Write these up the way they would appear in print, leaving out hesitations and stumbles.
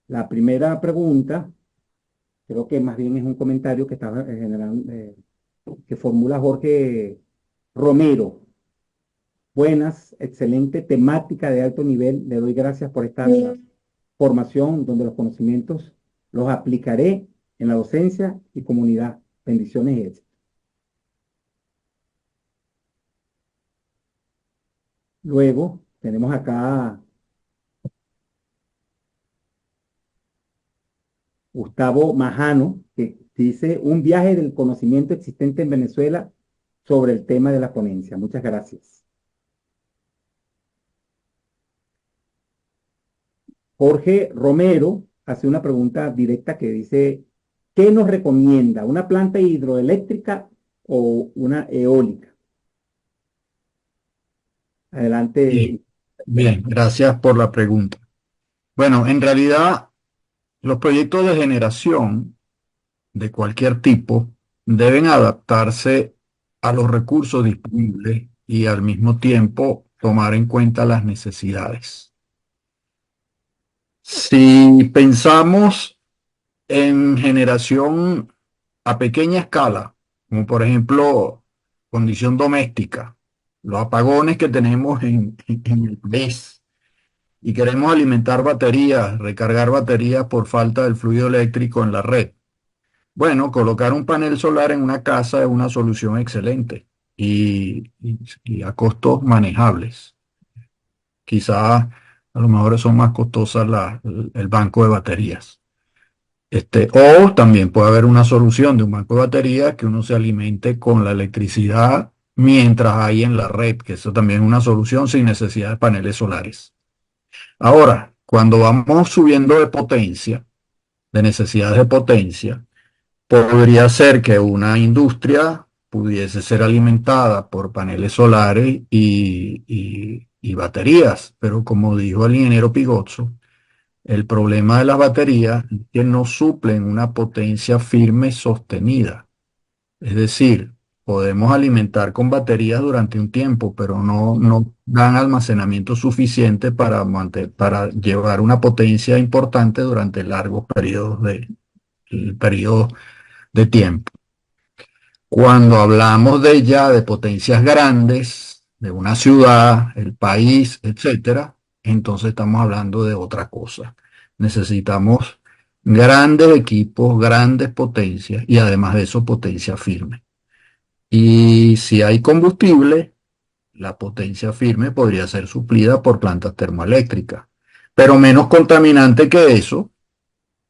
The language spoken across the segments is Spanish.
La primera pregunta, creo que más bien es un comentario que estaba generando, que formula Jorge Romero. Buenas, excelente temática de alto nivel. Le doy gracias por esta formación donde los conocimientos los aplicaré en la docencia y comunidad. Bendiciones y éxito. Luego tenemos acá Gustavo Majano, que dice un viaje del conocimiento existente en Venezuela sobre el tema de la ponencia. Muchas gracias. Jorge Romero hace una pregunta directa que dice, ¿qué nos recomienda? ¿Una planta hidroeléctrica o una eólica? Y Adelante. bien, gracias por la pregunta. Bueno, en realidad los proyectos de generación de cualquier tipo deben adaptarse a los recursos disponibles y al mismo tiempo tomar en cuenta las necesidades. Si pensamos en generación a pequeña escala, como por ejemplo condición doméstica, los apagones que tenemos en el país, y queremos alimentar baterías, recargar baterías por falta del fluido eléctrico en la red. Bueno, colocar un panel solar en una casa es una solución excelente y a costos manejables. Quizás a lo mejor son más costosas el banco de baterías. O también puede haber una solución de un banco de baterías que uno se alimente con la electricidad mientras hay en la red, que eso también es una solución sin necesidad de paneles solares. Ahora, cuando vamos subiendo de potencia, de necesidades de potencia, podría ser que una industria pudiese ser alimentada por paneles solares y baterías, pero como dijo el ingeniero Pigozzo, el problema de las baterías es que no suplen una potencia firme sostenida. Es decir, podemos alimentar con baterías durante un tiempo, pero no dan almacenamiento suficiente para llevar una potencia importante durante largos periodos de tiempo. Cuando hablamos de ya de potencias grandes, de una ciudad, el país, etcétera, entonces estamos hablando de otra cosa. Necesitamos grandes equipos, grandes potencias y además de eso potencia firme. Y si hay combustible, la potencia firme podría ser suplida por plantas termoeléctricas. Pero menos contaminante que eso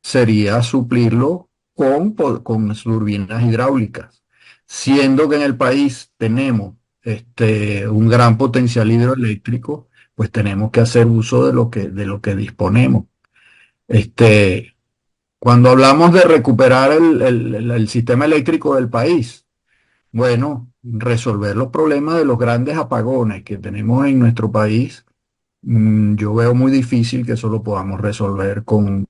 sería suplirlo con turbinas hidráulicas. Siendo que en el país tenemos un gran potencial hidroeléctrico, pues tenemos que hacer uso de lo que disponemos. Este, Cuando hablamos de recuperar el sistema eléctrico del país, bueno, resolver los problemas de los grandes apagones que tenemos en nuestro país, yo veo muy difícil que eso lo podamos resolver con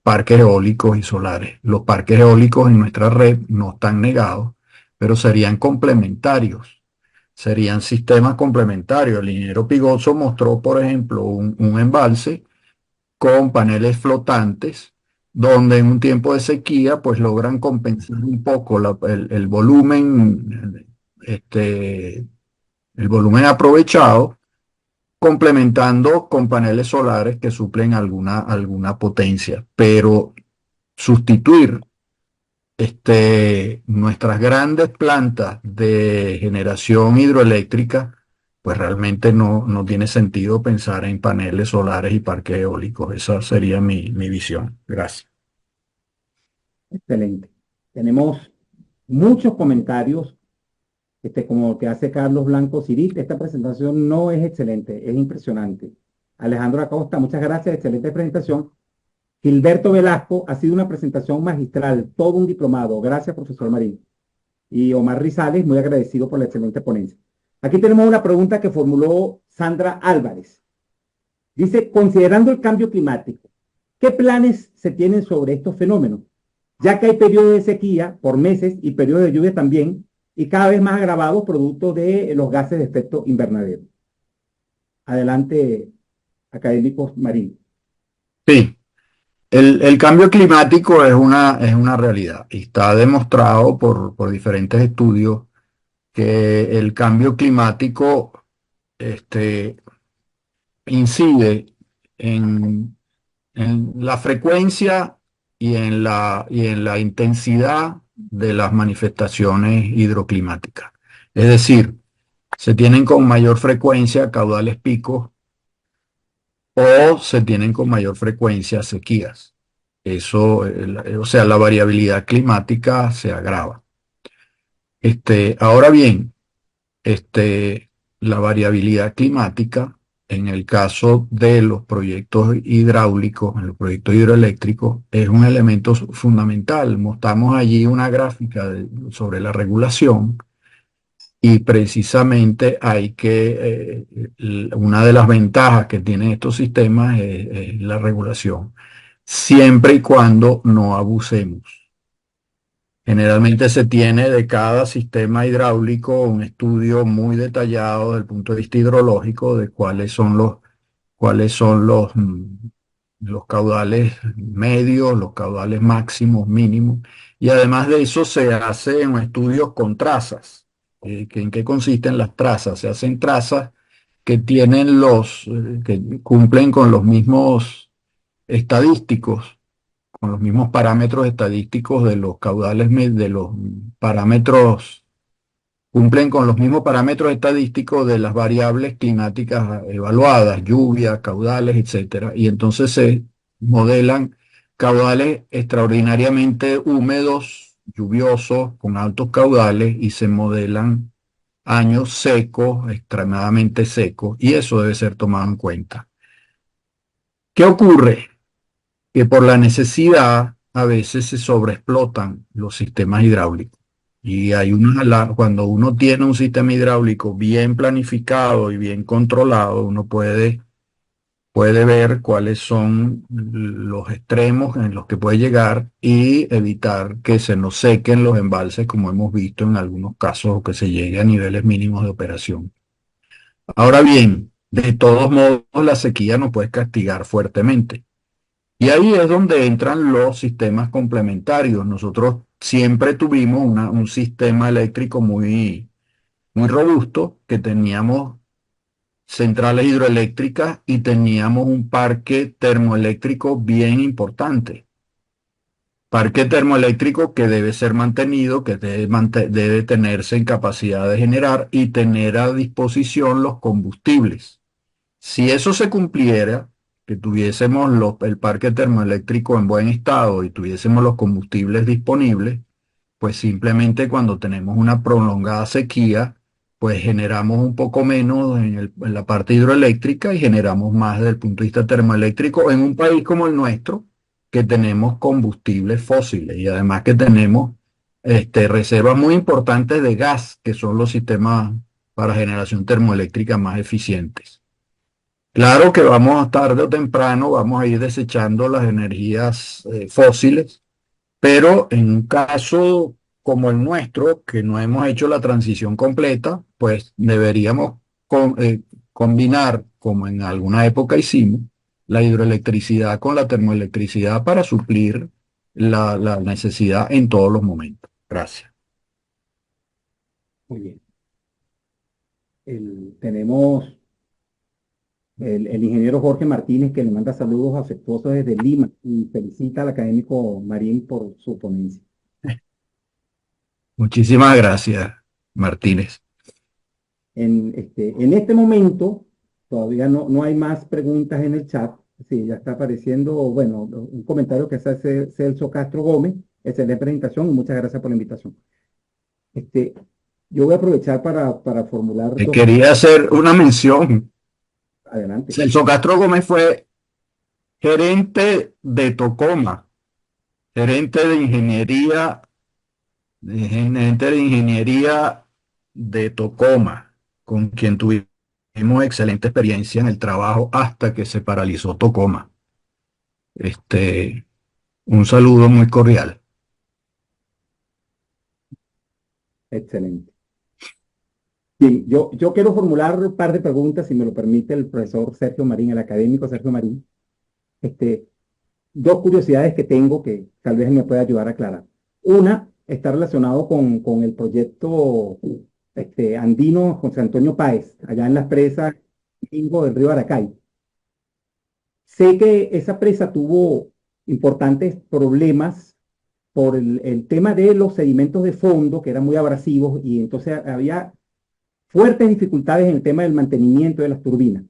parques eólicos y solares. Los parques eólicos en nuestra red no están negados, pero serían complementarios, serían sistemas complementarios. El ingeniero Pigozzo mostró, por ejemplo, un embalse con paneles flotantes, donde en un tiempo de sequía, pues logran compensar un poco el volumen, el volumen aprovechado, complementando con paneles solares que suplen alguna potencia. Pero sustituir nuestras grandes plantas de generación hidroeléctrica, pues realmente no tiene sentido pensar en paneles solares y parques eólicos. Esa sería mi visión. Gracias. Excelente. Tenemos muchos comentarios, como que hace Carlos Blanco Cirit. Esta presentación no es excelente, es impresionante. Alejandro Acosta, muchas gracias, excelente presentación. Gilberto Velasco, ha sido una presentación magistral, todo un diplomado. Gracias, profesor Marín. Y Omar Rizales, muy agradecido por la excelente ponencia. Aquí tenemos una pregunta que formuló Sandra Álvarez. Dice, considerando el cambio climático, ¿qué planes se tienen sobre estos fenómenos? Ya que hay periodos de sequía por meses y periodos de lluvia también, y cada vez más agravados producto de los gases de efecto invernadero. Adelante, académicos Marín. Sí. El cambio climático es una realidad y está demostrado por diferentes estudios que el cambio climático este, incide en, en la frecuencia y en la intensidad de las manifestaciones hidroclimáticas. Es decir, se tienen con mayor frecuencia caudales picos o se tienen con mayor frecuencia sequías. Eso, o sea, la variabilidad climática se agrava. Ahora bien, este, la variabilidad climática, en el caso de los proyectos hidráulicos, en los proyectos hidroeléctricos, es un elemento fundamental. Mostramos allí una gráfica sobre la regulación y precisamente hay que, una de las ventajas que tienen estos sistemas es la regulación, siempre y cuando no abusemos. Generalmente se tiene de cada sistema hidráulico un estudio muy detallado desde el punto de vista hidrológico de cuáles son los caudales medios, los caudales máximos, mínimos. Y además de eso se hacen estudios con trazas. ¿En qué consisten las trazas? Se hacen trazas que tienen que cumplen con los mismos estadísticos, con los mismos parámetros estadísticos de los caudales, de los parámetros, cumplen con los mismos parámetros estadísticos de las variables climáticas evaluadas, lluvias, caudales, etcétera. Y entonces se modelan caudales extraordinariamente húmedos, lluviosos, con altos caudales, y se modelan años secos, extremadamente secos, y eso debe ser tomado en cuenta. ¿Qué ocurre? Que por la necesidad a veces se sobreexplotan los sistemas hidráulicos. Y hay cuando uno tiene un sistema hidráulico bien planificado y bien controlado, uno puede ver cuáles son los extremos en los que puede llegar y evitar que se nos sequen los embalses, como hemos visto en algunos casos, o que se llegue a niveles mínimos de operación. Ahora bien, de todos modos, la sequía nos puede castigar fuertemente. Y ahí es donde entran los sistemas complementarios. Nosotros siempre tuvimos un sistema eléctrico muy robusto, que teníamos centrales hidroeléctricas y teníamos un parque termoeléctrico bien importante. Parque termoeléctrico que debe ser mantenido, que debe tenerse en capacidad de generar y tener a disposición los combustibles. Si eso se cumpliera, que tuviésemos el parque termoeléctrico en buen estado y tuviésemos los combustibles disponibles, pues simplemente cuando tenemos una prolongada sequía, pues generamos un poco menos en la parte hidroeléctrica y generamos más desde el punto de vista termoeléctrico en un país como el nuestro, que tenemos combustibles fósiles y además que tenemos reservas muy importantes de gas, que son los sistemas para generación termoeléctrica más eficientes. Claro que vamos a tarde o temprano, vamos a ir desechando las energías fósiles, pero en un caso como el nuestro, que no hemos hecho la transición completa, pues deberíamos combinar, como en alguna época hicimos, la hidroelectricidad con la termoelectricidad para suplir la necesidad en todos los momentos. Gracias. Muy bien. Tenemos el ingeniero Jorge Martínez, que le manda saludos afectuosos desde Lima y felicita al académico Marín por su ponencia. Muchísimas gracias, Martínez. En este momento todavía no hay más preguntas en el chat. Sí, ya está apareciendo, bueno, un comentario que hace Celso Castro Gómez. Excelente presentación y muchas gracias por la invitación. Este, yo voy a aprovechar para formular dos. Quería hacer una mención. Adelante. Celso Castro Gómez fue gerente de Tocoma, gerente de ingeniería, gerente de ingeniería de Tocoma, con quien tuvimos excelente experiencia en el trabajo hasta que se paralizó Tocoma. Este, un saludo muy cordial. Excelente. Bien, yo quiero formular un par de preguntas, si me lo permite el profesor Sergio Marín, el académico Sergio Marín. Este, dos curiosidades que tengo que tal vez me pueda ayudar a aclarar. Una está relacionado con el proyecto andino José Antonio Páez, allá en las presas Mingo del río Aracay. Sé que esa presa tuvo importantes problemas por el tema de los sedimentos de fondo, que eran muy abrasivos, y entonces había fuertes dificultades en el tema del mantenimiento de las turbinas.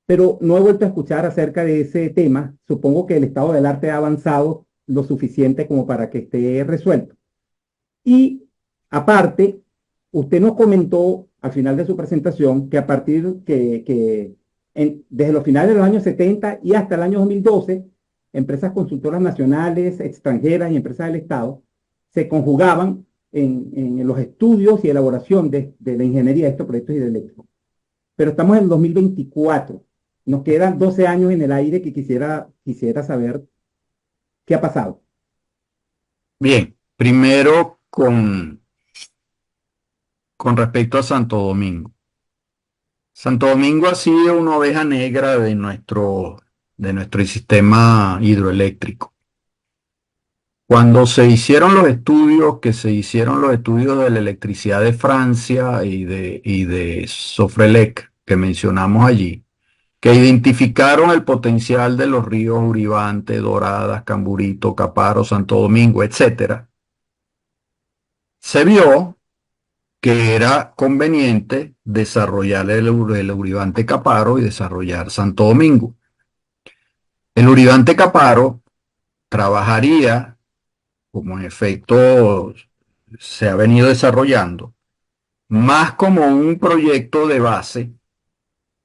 Pero no he vuelto a escuchar acerca de ese tema. Supongo que el estado del arte ha avanzado lo suficiente como para que esté resuelto. Y aparte, usted nos comentó al final de su presentación que a partir desde los finales de los años 70 y hasta el año 2012, empresas consultoras nacionales, extranjeras y empresas del Estado se conjugaban en los estudios y elaboración de la ingeniería de estos proyectos hidroeléctricos. Pero estamos en el 2024. Nos quedan 12 años en el aire que quisiera saber qué ha pasado. Bien, primero con respecto a Santo Domingo. Santo Domingo ha sido una oveja negra de nuestro sistema hidroeléctrico. Cuando se hicieron los estudios, de la electricidad de Francia y de Sofrelec, que mencionamos allí, que identificaron el potencial de los ríos Uribante, Doradas, Camburito, Caparo, Santo Domingo, etcétera, se vio que era conveniente desarrollar el Uribante Caparo y desarrollar Santo Domingo. El Uribante Caparo trabajaría, como en efecto se ha venido desarrollando, más como un proyecto de base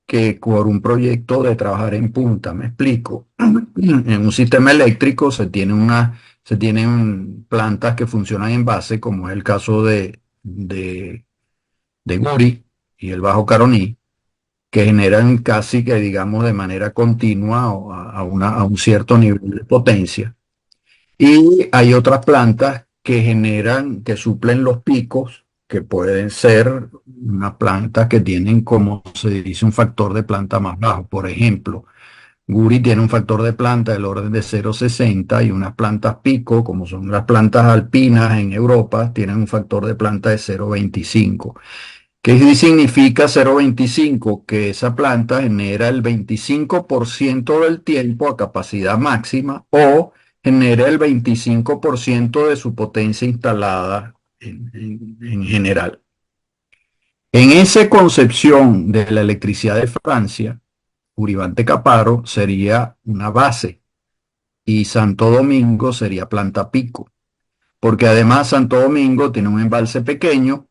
que por un proyecto de trabajar en punta. Me explico. En un sistema eléctrico se tienen plantas que funcionan en base, como es el caso de Guri y el Bajo Caroní, que generan casi que, digamos, de manera continua o a un cierto nivel de potencia. Y hay otras plantas que suplen los picos, que pueden ser unas plantas que tienen, como se dice, un factor de planta más bajo. Por ejemplo, Guri tiene un factor de planta del orden de 0,60 y unas plantas pico, como son las plantas alpinas en Europa, tienen un factor de planta de 0,25. ¿Qué significa 0,25? Que esa planta genera el 25% del tiempo a capacidad máxima o genera el 25% de su potencia instalada en general. En esa concepción de la electricidad de Francia, Uribante Caparo sería una base y Santo Domingo sería planta pico, porque además Santo Domingo tiene un embalse pequeño,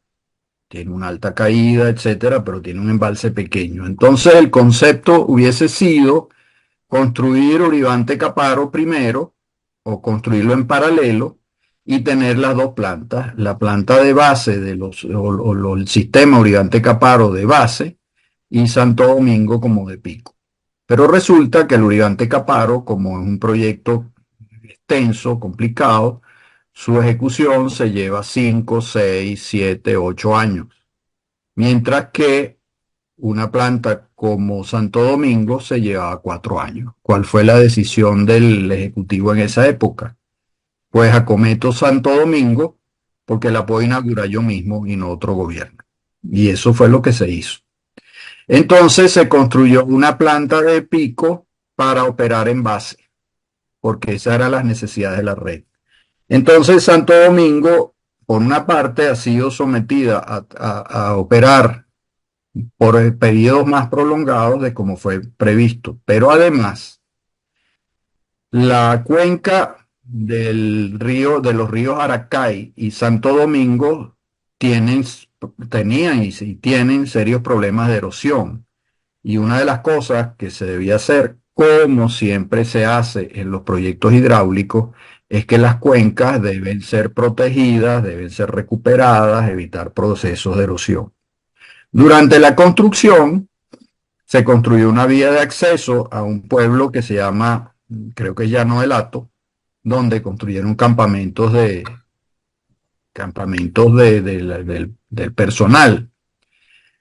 tiene una alta caída, etcétera, pero tiene un embalse pequeño. Entonces el concepto hubiese sido construir Uribante Caparo primero o construirlo en paralelo y tener las dos plantas, la planta de base o el sistema Uribante Caparo de base y Santo Domingo como de pico. Pero resulta que el Uribante Caparo, como es un proyecto extenso, complicado, su ejecución se lleva 5, 6, 7, 8 años. Mientras que una planta como Santo Domingo se llevaba 4 años. ¿Cuál fue la decisión del Ejecutivo en esa época? Pues acometo Santo Domingo porque la puedo inaugurar yo mismo y no otro gobierno. Y eso fue lo que se hizo. Entonces se construyó una planta de pico para operar en base, porque esas eran las necesidades de la red. Entonces Santo Domingo, por una parte, ha sido sometida a operar por periodos más prolongados de como fue previsto. Pero además, la cuenca de los ríos Aracay y Santo Domingo tenían y tienen serios problemas de erosión. Y una de las cosas que se debía hacer, como siempre se hace en los proyectos hidráulicos, es que las cuencas deben ser protegidas, deben ser recuperadas, evitar procesos de erosión. Durante la construcción, se construyó una vía de acceso a un pueblo que se llama, creo que Llano del Hato, donde construyeron campamentos del personal.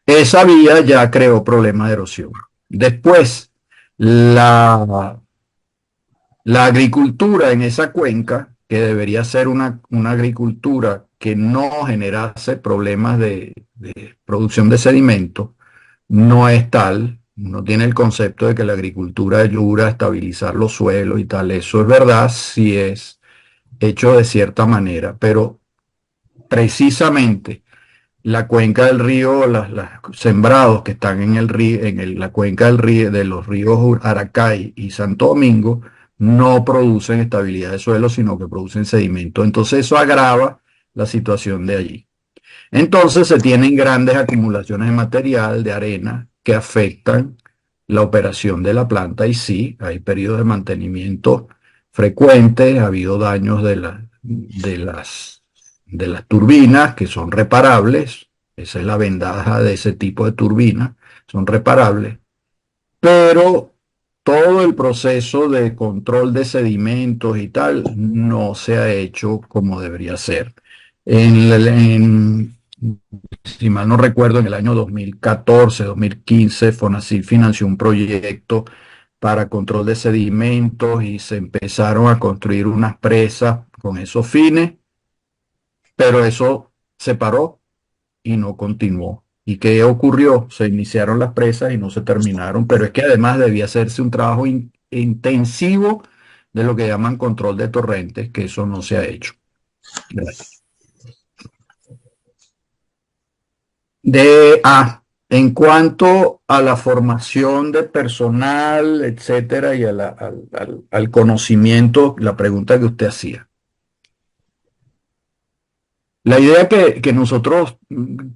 Esa vía ya creó problemas de erosión. Después, la La agricultura en esa cuenca, que debería ser una agricultura que no generase problemas de producción de sedimentos, no es tal. No tiene el concepto de que la agricultura ayuda a estabilizar los suelos y tal. Eso es verdad si es hecho de cierta manera, pero precisamente la cuenca del río, los sembrados que están en el río, la cuenca del río, de los ríos Aracay y Santo Domingo, no producen estabilidad de suelo, sino que producen sedimento. Entonces eso agrava la situación de allí. Entonces se tienen grandes acumulaciones de material, de arena, que afectan la operación de la planta y sí, hay periodos de mantenimiento frecuentes, ha habido daños de las turbinas que son reparables, esa es la ventaja de ese tipo de turbinas, son reparables, pero todo el proceso de control de sedimentos y tal no se ha hecho como debería ser. Si mal no recuerdo, en el año 2014, 2015, FONACYT financió un proyecto para control de sedimentos y se empezaron a construir unas presas con esos fines, pero eso se paró y no continuó. ¿Y qué ocurrió? Se iniciaron las presas y no se terminaron, pero es que además debía hacerse un trabajo intensivo de lo que llaman control de torrentes, que eso no se ha hecho. Gracias. En cuanto a la formación de personal, etcétera, y al conocimiento, la pregunta que usted hacía. La idea que nosotros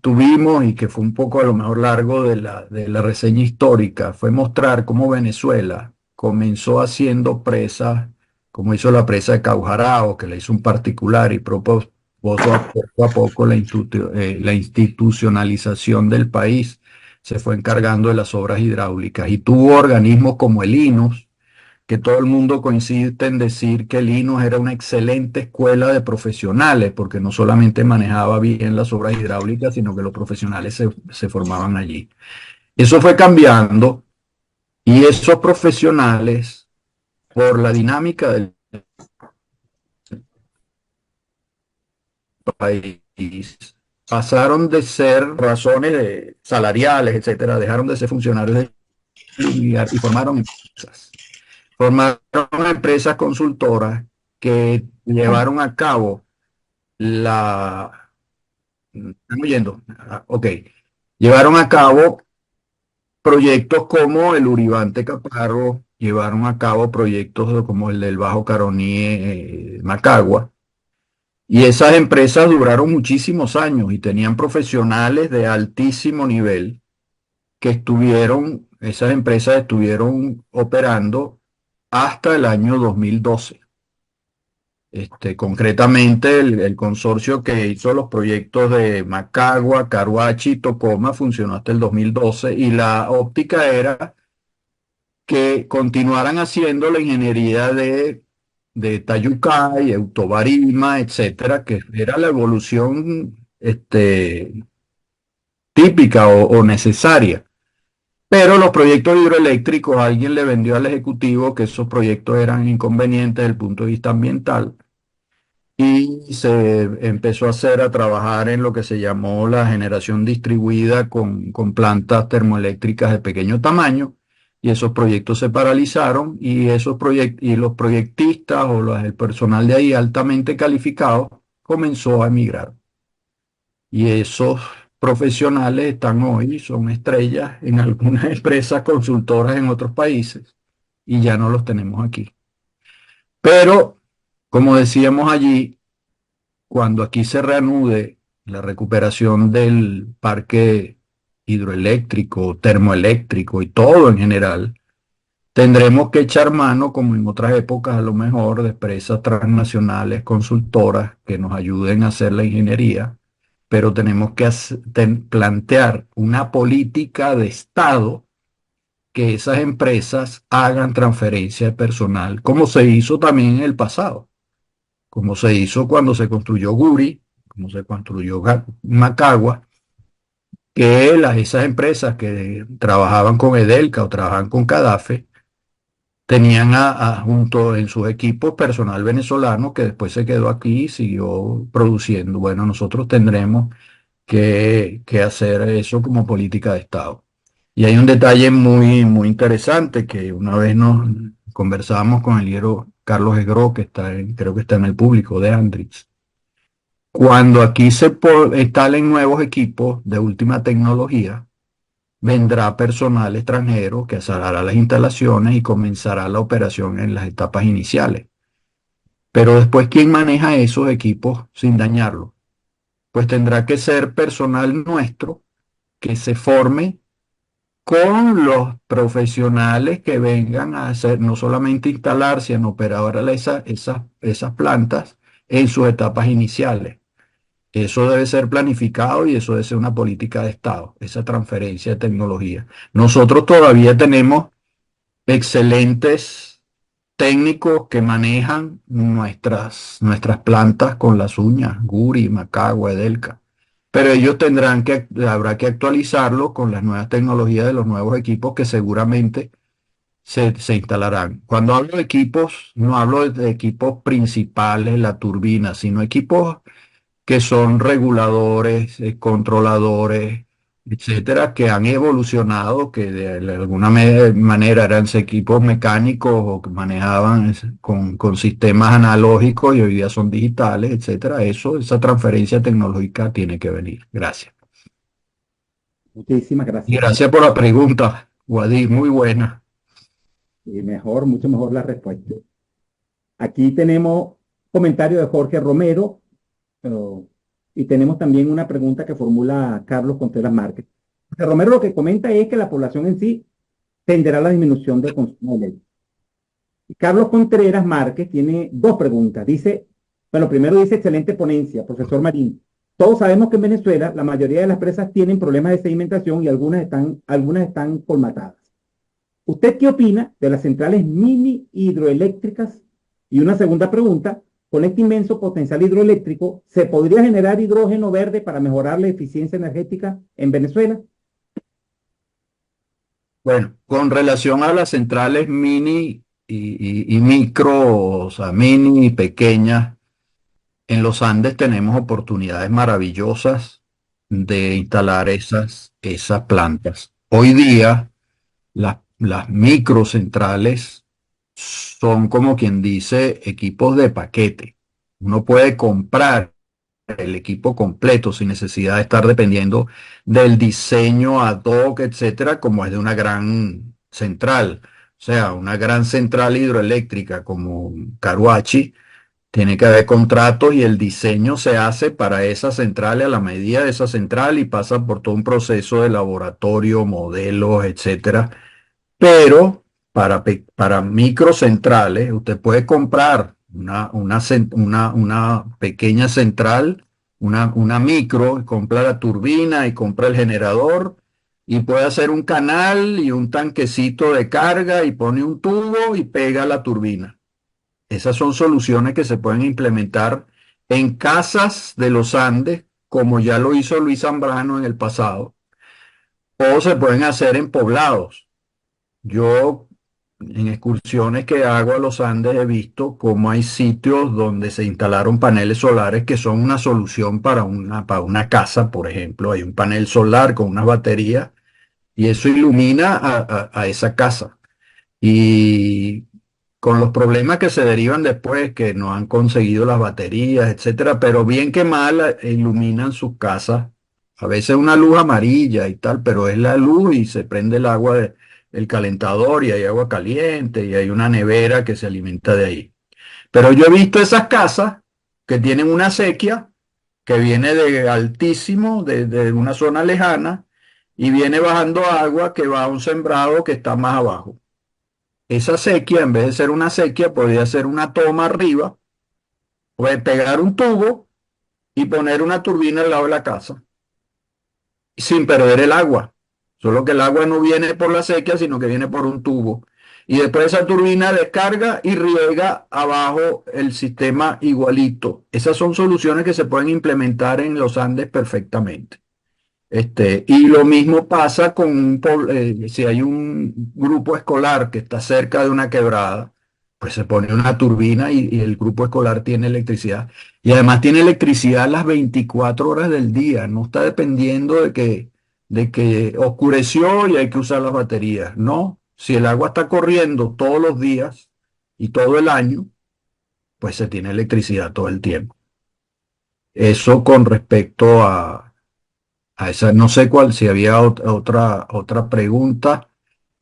tuvimos y que fue un poco a lo mejor largo de la reseña histórica fue mostrar cómo Venezuela comenzó haciendo presas, como hizo la presa de Caujarao, que la hizo un particular y propuso poco a poco la institucionalización del país, se fue encargando de las obras hidráulicas y tuvo organismos como el INUS, que todo el mundo coincide en decir que el INUS era una excelente escuela de profesionales, porque no solamente manejaba bien las obras hidráulicas, sino que los profesionales se formaban allí. Eso fue cambiando y esos profesionales, por la dinámica del país, pasaron de ser razones salariales, etcétera, dejaron de ser funcionarios y formaron empresas. Formaron empresas consultoras que llevaron a cabo la... ¿Están oyendo? Ok. Llevaron a cabo proyectos como el Uribante Caparro, llevaron a cabo proyectos como el del Bajo Caroní, Macagua, y esas empresas duraron muchísimos años y tenían profesionales de altísimo nivel que esas empresas estuvieron operando hasta el año 2012. Concretamente, el consorcio que hizo los proyectos de Macagua, Caruachi y Tocoma funcionó hasta el 2012 y la óptica era que continuaran haciendo la ingeniería de Tayucay, Eutobarima, etcétera, que era la evolución típica o necesaria. Pero los proyectos hidroeléctricos, alguien le vendió al Ejecutivo que esos proyectos eran inconvenientes desde el punto de vista ambiental y se empezó a trabajar en lo que se llamó la generación distribuida con plantas termoeléctricas de pequeño tamaño y esos proyectos se paralizaron y, y los proyectistas el personal de ahí altamente calificado comenzó a emigrar. Y esos profesionales están hoy, son estrellas en algunas empresas consultoras en otros países y ya no los tenemos aquí. Pero, como decíamos allí, cuando aquí se reanude la recuperación del parque hidroeléctrico, termoeléctrico y todo en general, tendremos que echar mano, como en otras épocas a lo mejor, de empresas transnacionales consultoras que nos ayuden a hacer la ingeniería, pero tenemos que plantear una política de Estado que esas empresas hagan transferencia de personal, como se hizo también en el pasado, como se hizo cuando se construyó Guri, como se construyó Macagua, que esas empresas que trabajaban con Edelca o trabajaban con Cadafe, tenían junto en sus equipos personal venezolano que después se quedó aquí y siguió produciendo. Bueno, nosotros tendremos que hacer eso como política de Estado. Y hay un detalle muy, muy interesante que una vez nos conversábamos con el ingeniero Carlos Egro, que creo que está en el público de Andrix. Cuando aquí instalen nuevos equipos de última tecnología, vendrá personal extranjero que hará las instalaciones y comenzará la operación en las etapas iniciales. Pero después, ¿quién maneja esos equipos sin dañarlos? Pues tendrá que ser personal nuestro que se forme con los profesionales que vengan a hacer, no solamente instalar, sino operar esas plantas en sus etapas iniciales. Eso debe ser planificado y eso debe ser una política de Estado, esa transferencia de tecnología. Nosotros todavía tenemos excelentes técnicos que manejan nuestras plantas con las uñas, Guri, Macagua, Edelca. Pero ellos habrá que actualizarlo con las nuevas tecnologías de los nuevos equipos que seguramente se instalarán. Cuando hablo de equipos, no hablo de equipos principales, la turbina, sino equipos que son reguladores, controladores, etcétera, que han evolucionado, que de alguna manera eran equipos mecánicos o que manejaban con sistemas analógicos y hoy día son digitales, etcétera. Esa transferencia tecnológica tiene que venir. Gracias. Muchísimas Y gracias. gracias por la pregunta, Guadir, muy buena. Y mejor, mucho mejor la respuesta. Aquí tenemos comentario de Jorge Romero, pero- y tenemos también una pregunta que formula Carlos Contreras Márquez. Jorge Romero lo que comenta es que la población en sí tenderá a la disminución del consumo de leche. Y Carlos Contreras Márquez tiene dos preguntas. Dice, bueno, primero dice, excelente ponencia, profesor Marín. Todos sabemos que en Venezuela la mayoría de las presas tienen problemas de sedimentación y algunas están colmatadas. ¿Usted qué opina de las centrales mini hidroeléctricas? Y una segunda pregunta, con este inmenso potencial hidroeléctrico, ¿se podría generar hidrógeno verde para mejorar la eficiencia energética en Venezuela? Bueno, con relación a las centrales mini y micro, o sea, mini y pequeñas, en los Andes tenemos oportunidades maravillosas de instalar esas plantas. Hoy día, las microcentrales son como quien dice equipos de paquete. Uno puede comprar el equipo completo sin necesidad de estar dependiendo del diseño ad hoc, etcétera, como es de una gran central. O sea, una gran central hidroeléctrica como Caruachi tiene que haber contratos y el diseño se hace para esa central y a la medida de esa central y pasa por todo un proceso de laboratorio, modelos, etcétera. Pero para microcentrales, usted puede comprar una pequeña central, una micro, compra la turbina y compra el generador y puede hacer un canal y un tanquecito de carga y pone un tubo y pega la turbina. Esas son soluciones que se pueden implementar en casas de los Andes, como ya lo hizo Luis Zambrano en el pasado, o se pueden hacer en poblados. Yo en excursiones que hago a los Andes he visto cómo hay sitios donde se instalaron paneles solares que son una solución para una casa, por ejemplo. Hay un panel solar con unas baterías y eso ilumina a esa casa. Y con los problemas que se derivan después, que no han conseguido las baterías, etcétera, pero bien que mal iluminan sus casas. A veces una luz amarilla y tal, pero es la luz y se prende el agua del calentador y hay agua caliente y hay una nevera que se alimenta de ahí. Pero yo he visto esas casas que tienen una sequía que viene de altísimo, de una zona lejana, y viene bajando agua que va a un sembrado que está más abajo. Esa sequía, en vez de ser una sequía, podría ser una toma arriba, o pegar un tubo y poner una turbina al lado de la casa, sin perder el agua. Solo que el agua no viene por la sequía, sino que viene por un tubo. Y después esa turbina descarga y riega abajo el sistema igualito. Esas son soluciones que se pueden implementar en los Andes perfectamente. Y lo mismo pasa con si hay un grupo escolar que está cerca de una quebrada, pues se pone una turbina y el grupo escolar tiene electricidad. Y además tiene electricidad las 24 horas del día, no está dependiendo de que oscureció y hay que usar las baterías. No, si el agua está corriendo todos los días y todo el año, pues se tiene electricidad todo el tiempo. Eso con respecto a esa, no sé cuál, si había otra pregunta.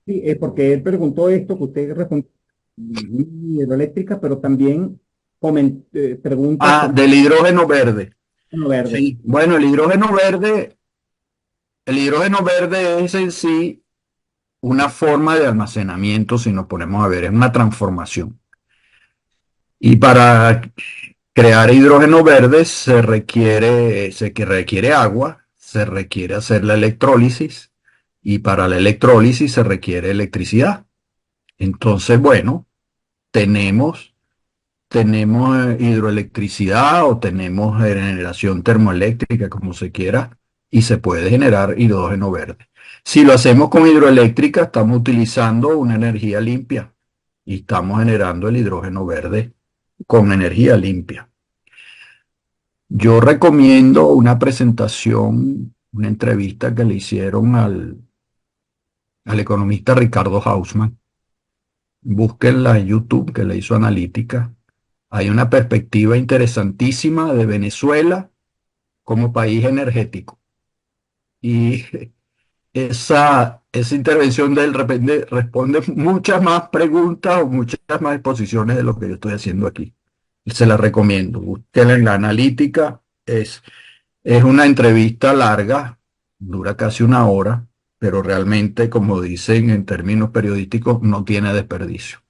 Sí, es porque él preguntó esto que usted respondió, hidroeléctrica, pero también pregunta Ah, sobre del hidrógeno verde. el verde. Sí, bueno, el hidrógeno verde es en sí una forma de almacenamiento, si nos ponemos a ver, es una transformación. Y para crear hidrógeno verde se requiere agua, se requiere hacer la electrólisis y para la electrólisis se requiere electricidad. Entonces, bueno, tenemos hidroelectricidad o tenemos generación termoeléctrica, como se quiera, y se puede generar hidrógeno verde. Si lo hacemos con hidroeléctrica, estamos utilizando una energía limpia y estamos generando el hidrógeno verde con energía limpia. Yo recomiendo una presentación, una entrevista que le hicieron al economista Ricardo Hausmann. Búsquenla en YouTube, que le hizo analítica. Hay una perspectiva interesantísima de Venezuela como país energético. Y esa intervención de él responde muchas más preguntas o muchas más exposiciones de lo que yo estoy haciendo aquí. Se la recomiendo. Búsquenla en la analítica. Es una entrevista larga, dura casi una hora, pero realmente, como dicen en términos periodísticos, no tiene desperdicio.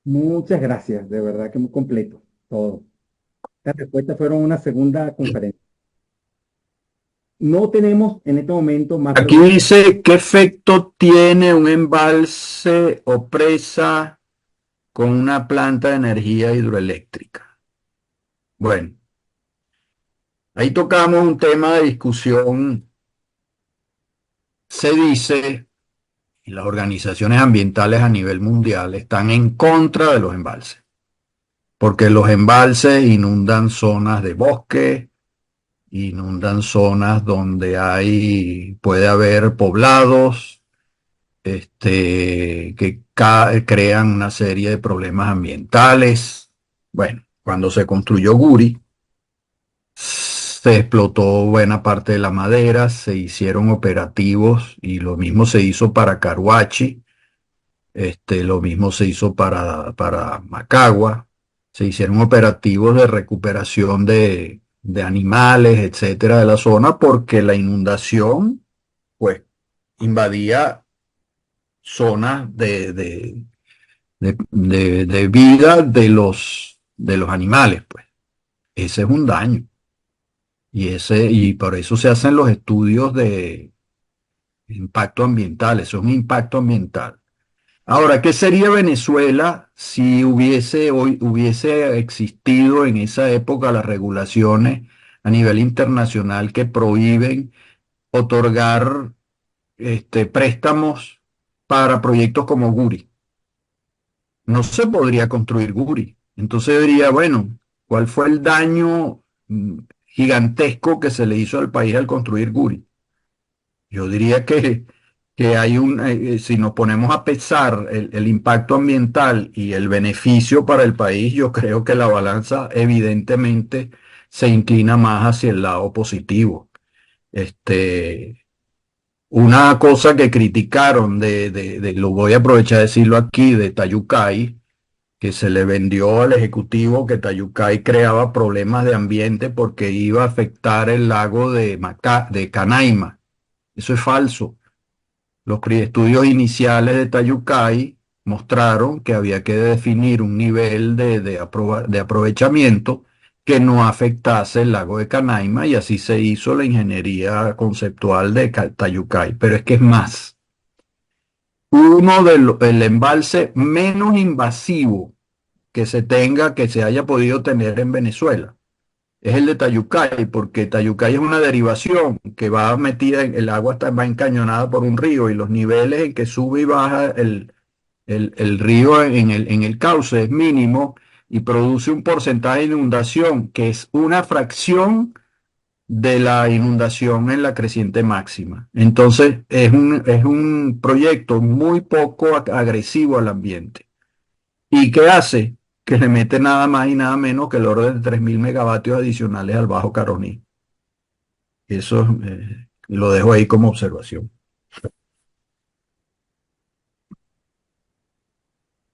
Muchas gracias, de verdad que muy completo todo. Las respuestas fueron una segunda conferencia. No tenemos en este momento más Aquí preguntas. dice, ¿qué efecto tiene un embalse o presa con una planta de energía hidroeléctrica? Bueno, ahí tocamos un tema de discusión. Se dice, y las organizaciones ambientales a nivel mundial están en contra de los embalses, porque los embalses inundan zonas de bosque, inundan zonas donde puede haber poblados, que crean una serie de problemas ambientales. Bueno, cuando se construyó Guri, se explotó buena parte de la madera, se hicieron operativos y lo mismo se hizo para Caruachi, lo mismo se hizo para Macagua, se hicieron operativos de recuperación de animales, etcétera, de la zona porque la inundación, pues, invadía zonas de vida de los animales, pues. Ese es un daño. Y por eso se hacen los estudios de impacto ambiental. Eso es un impacto ambiental. Ahora, ¿qué sería Venezuela si hubiese existido en esa época las regulaciones a nivel internacional que prohíben otorgar préstamos para proyectos como Guri? No se podría construir Guri. Entonces yo diría, bueno, ¿cuál fue el daño gigantesco que se le hizo al país al construir Guri? Yo diría que si nos ponemos a pesar el impacto ambiental y el beneficio para el país, yo creo que la balanza evidentemente se inclina más hacia el lado positivo. Este, una cosa que criticaron lo voy a aprovechar de decirlo aquí, de Tayucay, que se le vendió al Ejecutivo que Tayucay creaba problemas de ambiente porque iba a afectar el lago de Canaima. Eso es falso. Los estudios iniciales de Tayucay mostraron que había que definir un nivel de aprovechamiento que no afectase el lago de Canaima y así se hizo la ingeniería conceptual de Tayucay. Pero es que es más, el embalse menos invasivo que se haya podido tener en Venezuela es el de Tayucay, porque Tayucay es una derivación que va metida en el agua, va encañonada por un río y los niveles en que sube y baja el río en el cauce es mínimo y produce un porcentaje de inundación que es una fracción de la inundación en la creciente máxima. Entonces, es un proyecto muy poco agresivo al ambiente. ¿Y qué hace? Que le mete nada más y nada menos que el orden de 3.000 megavatios adicionales al Bajo Caroní. Eso lo dejo ahí como observación.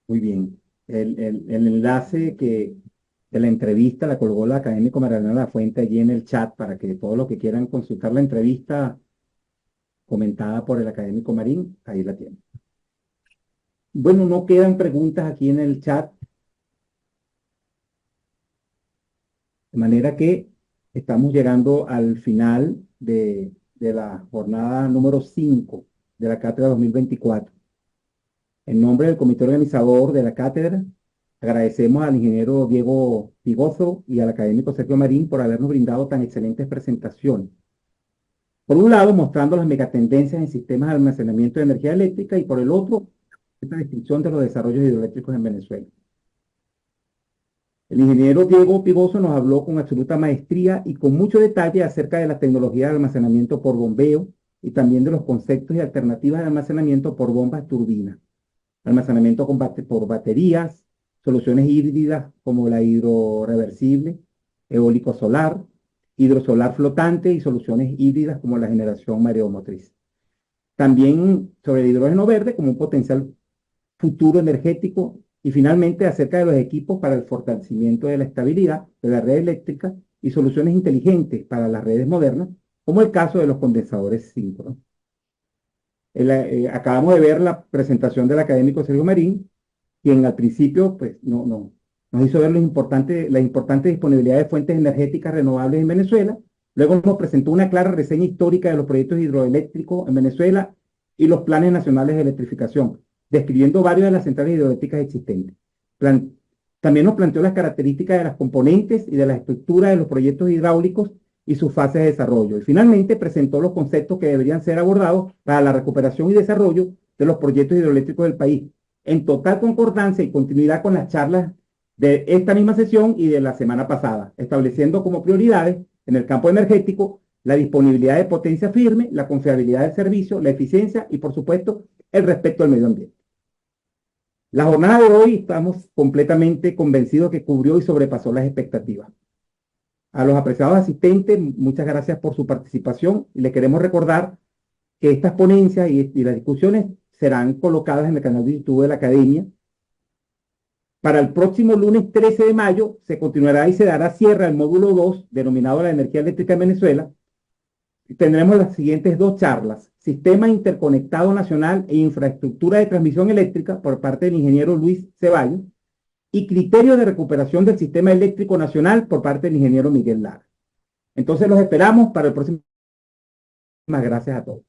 Muy bien. El enlace de la entrevista la colgó la académico Mariana La Fuente allí en el chat para que todos los que quieran consultar la entrevista comentada por el académico Marín, ahí la tienen. Bueno, no quedan preguntas aquí en el chat, de manera que estamos llegando al final de la jornada número 5 de la cátedra 2024. En nombre del comité organizador de la cátedra, agradecemos al ingeniero Diego Pigozo y al académico Sergio Marín por habernos brindado tan excelentes presentaciones. Por un lado, mostrando las megatendencias en sistemas de almacenamiento de energía eléctrica y por el otro, esta descripción de los desarrollos hidroeléctricos en Venezuela. El ingeniero Diego Pigoso nos habló con absoluta maestría y con mucho detalle acerca de la tecnología de almacenamiento por bombeo y también de los conceptos y alternativas de almacenamiento por bombas turbinas, almacenamiento por baterías, soluciones híbridas como la hidroreversible, eólico solar, hidrosolar flotante y soluciones híbridas como la generación mareomotriz. También sobre el hidrógeno verde como un potencial futuro energético y finalmente acerca de los equipos para el fortalecimiento de la estabilidad de la red eléctrica y soluciones inteligentes para las redes modernas, como el caso de los condensadores síncronos. Acabamos de ver la presentación del académico Sergio Marín, quien al principio pues, nos hizo ver la importante disponibilidad de fuentes energéticas renovables en Venezuela. Luego nos presentó una clara reseña histórica de los proyectos hidroeléctricos en Venezuela y los planes nacionales de electrificación, describiendo varias de las centrales hidroeléctricas existentes. También nos planteó las características de las componentes y de la estructura de los proyectos hidráulicos y sus fases de desarrollo. Y finalmente presentó los conceptos que deberían ser abordados para la recuperación y desarrollo de los proyectos hidroeléctricos del país, en total concordancia y continuidad con las charlas de esta misma sesión y de la semana pasada, estableciendo como prioridades en el campo energético la disponibilidad de potencia firme, la confiabilidad del servicio, la eficiencia y, por supuesto, el respeto al medio ambiente. La jornada de hoy estamos completamente convencidos que cubrió y sobrepasó las expectativas. A los apreciados asistentes, muchas gracias por su participación y les queremos recordar que estas ponencias y las discusiones serán colocadas en el canal de YouTube de la Academia. Para el próximo lunes 13 de mayo se continuará y se dará cierre al módulo 2, denominado la energía eléctrica en Venezuela. Tendremos las siguientes dos charlas: Sistema Interconectado Nacional e Infraestructura de Transmisión Eléctrica por parte del ingeniero Luis Ceballos y Criterios de Recuperación del Sistema Eléctrico Nacional por parte del ingeniero Miguel Lara. Entonces los esperamos para el próximo. Muchas gracias a todos.